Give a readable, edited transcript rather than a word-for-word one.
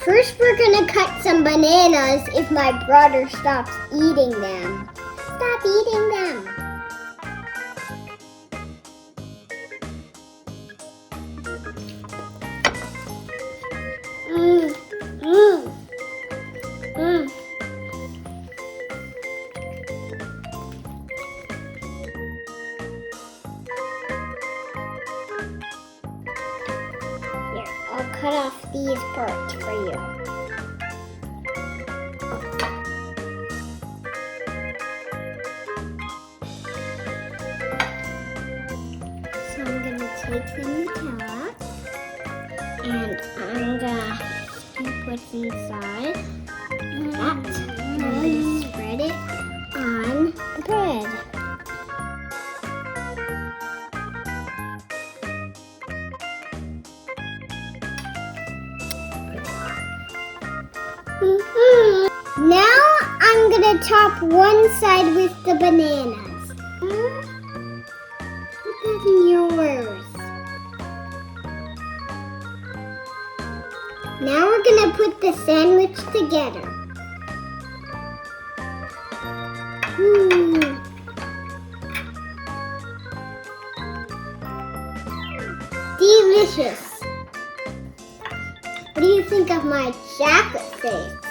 First, we're gonna cut some bananas if my brother stops eating them. Stop eating them. Here, I'll cut off these parts for you. So I'm gonna take the Nutella and I'm gonna scoop what's inside. That. I'm gonna spread it on the bread. Now I'm gonna top one side with the bananas. Put that in yours. Now we're gonna put the sandwich together. Delicious. What do you think of my chocolate face?